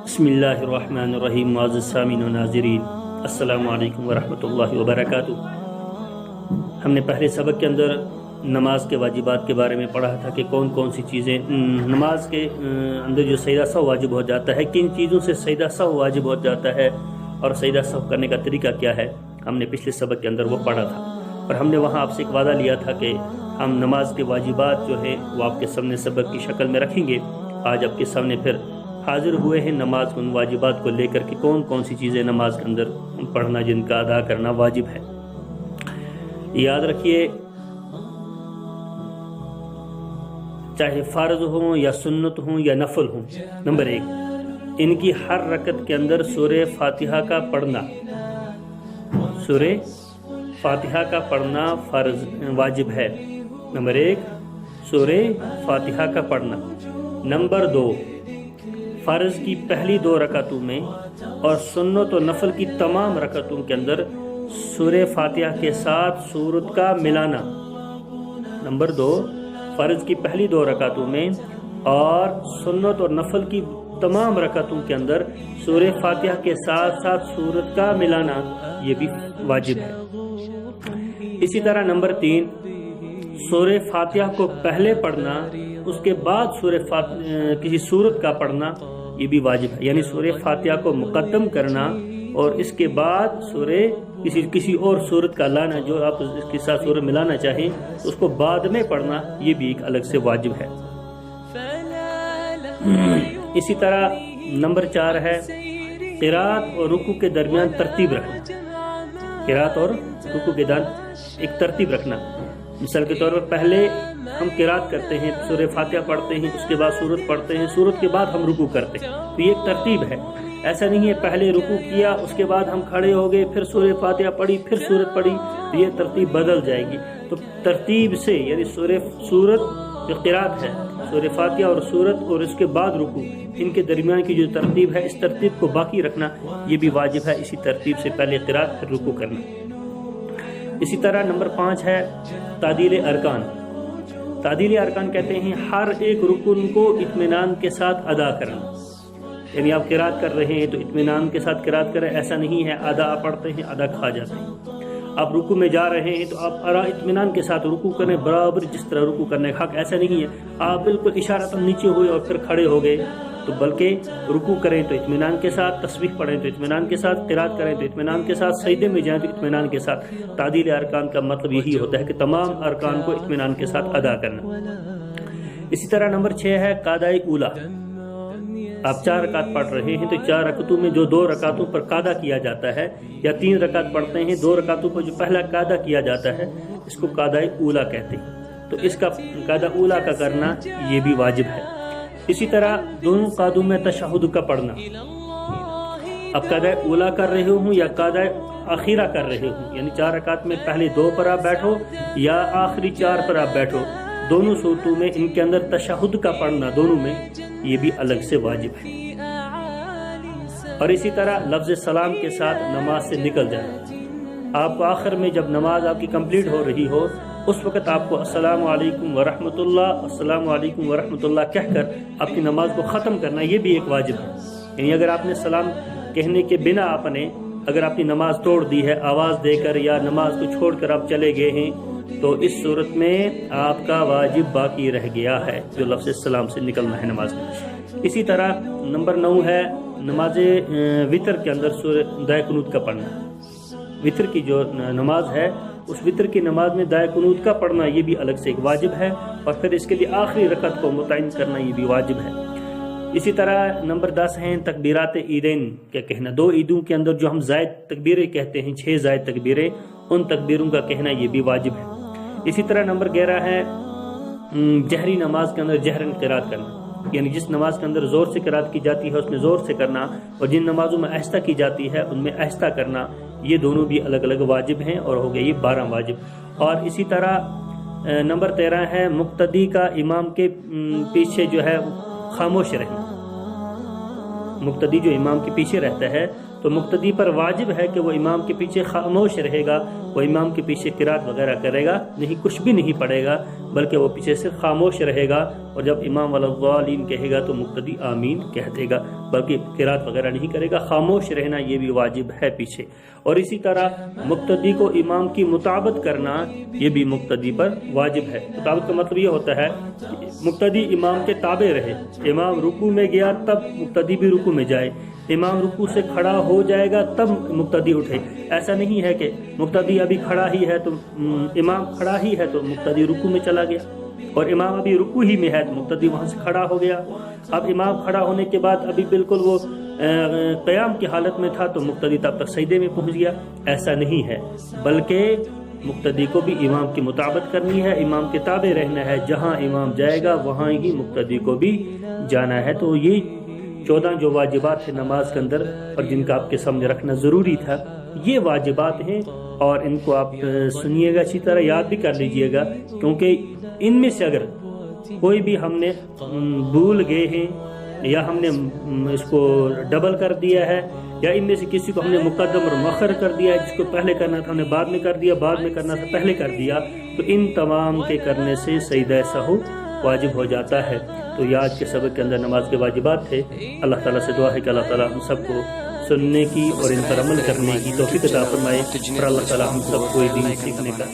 بسم اللہ الرحمن الرحیم۔ معزز سامعین و ناظرین، السلام علیکم ورحمۃ اللہ وبرکاتہ۔ ہم نے پہلے سبق کے اندر نماز کے واجبات کے بارے میں پڑھا تھا کہ کون کون سی چیزیں نماز کے اندر جو سجدہ سہو واجب ہو جاتا ہے، کن چیزوں سے سجدہ سہو واجب ہو جاتا ہے اور سجدہ سہو کرنے کا طریقہ کیا ہے، ہم نے پچھلے سبق کے اندر وہ پڑھا تھا۔ اور ہم نے وہاں آپ سے ایک وعدہ لیا تھا کہ ہم نماز کے واجبات جو ہے وہ آپ کے سامنے سبق کی شکل میں رکھیں گے۔ آج آپ کے سامنے پھر حاضر ہوئے ہیں نماز ان واجبات کو لے کر کے کون کون سی چیزیں نماز کے اندر پڑھنا، جن کا ادا کرنا واجب ہے۔ یاد رکھیے، چاہے فرض ہوں یا سنت ہوں یا نفل ہوں، نمبر 1، ان کی ہر رکعت کے اندر سورہ فاتحہ کا پڑھنا، سورہ فاتحہ کا پڑھنا فرض واجب ہے۔ نمبر 1، سورہ فاتحہ کا پڑھنا۔ نمبر 2، فرض کی پہلی 2 رکعتوں میں اور سنت و نفل کی تمام رکعتوں کے اندر سورہ فاتحہ کے ساتھ سورت کا ملانا۔ نمبر 2، فرض کی پہلی 2 رکعتوں میں اور سنت اور نفل کی تمام رکعتوں کے اندر سورہ فاتحہ کے ساتھ ساتھ سورت کا ملانا، یہ بھی واجب ہے۔ اسی طرح نمبر 3، سورہ فاتحہ کو پہلے پڑھنا، اس کے بعد کسی سورت کا پڑھنا، یہ بھی واجب ہے۔ یعنی سورہ فاتحہ کو مقدم کرنا اور اس کے بعد کسی اور سورت کا لانا، جو آپ اس کے ساتھ سورت ملانا چاہیں اس کو بعد میں پڑھنا، یہ بھی ایک الگ سے واجب ہے۔ اسی طرح نمبر 4 ہے قرات اور رکوع کے درمیان ترتیب رکھنا۔ قرات اور رکوع کے درمیان ایک ترتیب رکھنا۔ مثال کے طور پر پہلے ہم قرات کرتے ہیں، سورہ فاتحہ پڑھتے ہیں، اس کے بعد سورت پڑھتے ہیں، سورت کے بعد ہم رکوع کرتے ہیں، تو یہ ایک ترتیب ہے۔ ایسا نہیں ہے پہلے رکوع کیا، اس کے بعد ہم کھڑے ہو گئے، پھر سورہ فاتحہ پڑھی، پھر سورت پڑھی، تو یہ ترتیب بدل جائے گی۔ تو ترتیب سے، یعنی سورت جو قرات ہے، سورہ فاتحہ اور سورت اور اس کے بعد رکوع، ان کے درمیان کی جو ترتیب ہے، اس ترتیب کو باقی رکھنا، یہ بھی واجب ہے۔ اسی ترتیب سے پہلے قرات پھر رکوع کرنا۔ اسی طرح نمبر 5 ہے تعدیل ارکان۔ تعدیل ارکان کہتے ہیں ہر ایک رکن کو اطمینان کے ساتھ ادا کرنا۔ یعنی آپ قرات کر رہے ہیں تو اطمینان کے ساتھ قرات کریں، ایسا نہیں ہے آدھا آپ پڑھتے ہیں آدھا کھا جاتے ہیں۔ آپ رکوع میں جا رہے ہیں تو آپ اطمینان کے ساتھ رکوع کریں، برابر جس طرح رکوع کرنے کا حق، ایسا نہیں ہے آپ بالکل اشارتاً نیچے ہوئے اور پھر کھڑے ہو گئے، تو بلکہ رکوع کریں تو اطمینان کے ساتھ، تسبیح پڑھیں تو اطمینان کے ساتھ، قرات کریں تو اطمینان کے ساتھ، سجدے میں جائیں تو اطمینان کے ساتھ۔ تعدیل ارکان کا مطلب یہی ہوتا ہے کہ تمام ارکان کو اطمینان کے ساتھ ادا کرنا۔ اسی طرح نمبر 6 ہے قادۂ اولیٰ۔ آپ 4 رکعت پڑھ رہے ہیں تو 4 رکعتوں میں جو 2 رکعتوں پر قادہ کیا جاتا ہے، یا 3 رکعت پڑھتے ہیں 2 رکعتوں پر جو پہلا قادہ کیا جاتا ہے، اس کو قادۂ اولیٰ کہتے ہیں۔ تو اس کا قادہ اولیٰ کا کرنا یہ بھی واجب ہے۔ اسی طرح دونوں قادوں میں تشہد کا پڑھنا۔ اب قادہ اولیٰ کر رہے ہوں یا قادہ اخیرہ کر رہے ہوں، یعنی 4 رکعت میں پہلے 2 پر آپ بیٹھو یا آخری 4 پر آپ بیٹھو، دونوں صورتوں میں ان کے اندر تشہد کا پڑھنا، دونوں میں یہ بھی الگ سے واجب ہے۔ اور اسی طرح لفظ سلام کے ساتھ نماز سے نکل جانا۔ آپ کو آخر میں جب نماز آپ کی کمپلیٹ ہو رہی ہو، اس وقت آپ کو السلام علیکم ورحمۃ اللہ، السلام علیکم ورحمۃ اللہ کہہ کر آپ کی نماز کو ختم کرنا، یہ بھی ایک واجب ہے۔ یعنی اگر آپ نے سلام کہنے کے بنا اگر اپنی نماز توڑ دی ہے آواز دے کر، یا نماز کو چھوڑ کر آپ چلے گئے ہیں، تو اس صورت میں آپ کا واجب باقی رہ گیا ہے، جو لفظ السلام سے نکلنا ہے نماز میں۔ اسی طرح نمبر 9 ہے نماز وتر کے اندر سورہ دعائے قنوت کا پڑھنا۔ وتر کی جو نماز ہے، اس وتر کی نماز میں دعائے قنوت کا پڑھنا یہ بھی الگ سے ایک واجب ہے، اور پھر اس کے لیے آخری رکعت کو متعین کرنا یہ بھی واجب ہے۔ اسی طرح نمبر 10 ہیں تکبیرات عیدین کا کہنا۔ 2 عیدوں کے اندر جو ہم زائد تکبیریں کہتے ہیں، 6 زائد تکبیریں، ان تکبیروں کا کہنا یہ بھی واجب ہے۔ اسی طرح نمبر 11 ہے جہری نماز کے اندر جہرن قرات کرنا۔ یعنی جس نماز کے اندر زور سے قرات کی جاتی ہے اس میں زور سے کرنا، اور جن نمازوں میں آہستہ کی جاتی ہے ان میں آہستہ کرنا، یہ دونوں بھی الگ الگ واجب ہیں، اور ہو گئے یہ 12 واجب۔ اور اسی طرح نمبر 13 ہے مقتدی کا امام کے پیچھے جو ہے خاموش رہنا۔ مقتدی جو امام کے پیچھے رہتا ہے تو مقتدی پر واجب ہے کہ وہ امام کے پیچھے خاموش رہے گا، وہ امام کے پیچھے قرات وغیرہ کرے گا نہیں، کچھ بھی نہیں پڑھے گا، بلکہ وہ پیچھے سے خاموش رہے گا، اور جب امام والضالین کہے گا تو مقتدی آمین کہہ دے گا، بلکہ قرات وغیرہ نہیں کرے گا، خاموش رہنا یہ بھی واجب ہے پیچھے۔ اور اسی طرح مقتدی کو امام کی مطابقت کرنا یہ بھی مقتدی پر واجب ہے۔ مطابقت کا مطلب یہ ہوتا ہے کہ مقتدی امام کے تابع رہے، امام رکوع میں گیا تب مقتدی بھی رکوع میں جائے، امام رکوع سے کھڑا ہو جائے گا تب مقتدی اٹھے۔ ایسا نہیں ہے کہ مقتدی ابھی کھڑا ہی ہے تو امام کھڑا ہی ہے تو مقتدی رکوع میں چلا گیا، اور امام ابھی رکوع ہی میں ہے تو مقتدی وہاں سے کھڑا ہو گیا، اب امام کھڑا ہونے کے بعد ابھی بالکل وہ قیام کی حالت میں تھا تو مقتدی تب تک سجدے میں پہنچ گیا۔ ایسا نہیں ہے، بلکہ مقتدی کو بھی امام کی مطابقت کرنی ہے، امام کے تابع رہنا ہے، جہاں امام جائے گا وہاں ہی مقتدی کو بھی جانا ہے۔ تو یہ 14 جو واجبات ہیں نماز کے اندر اور جن کا آپ کے سامنے رکھنا ضروری تھا، یہ واجبات ہیں، اور ان کو آپ سنیے گا، اچھی طرح یاد بھی کر لیجئے گا، کیونکہ ان میں سے اگر کوئی بھی ہم نے بھول گئے ہیں یا ہم نے اس کو ڈبل کر دیا ہے، یا ان میں سے کسی کو ہم نے مقدم اور مؤخر کر دیا ہے، جس کو پہلے کرنا تھا ہم نے بعد میں کر دیا، بعد میں کرنا تھا پہلے کر دیا، تو ان تمام کے کرنے سے سجدہ سہو واجب ہو جاتا ہے۔ تو یہ آج کے سبق کے اندر نماز کے واجبات تھے۔ اللہ تعالیٰ سے دعا ہے کہ اللہ تعالیٰ ہم سب کو سننے کی اور ان پر عمل کرنے کی توفیق عطا فرمائے، اور اللہ تعالیٰ ہم سب کو دین سیکھنے کا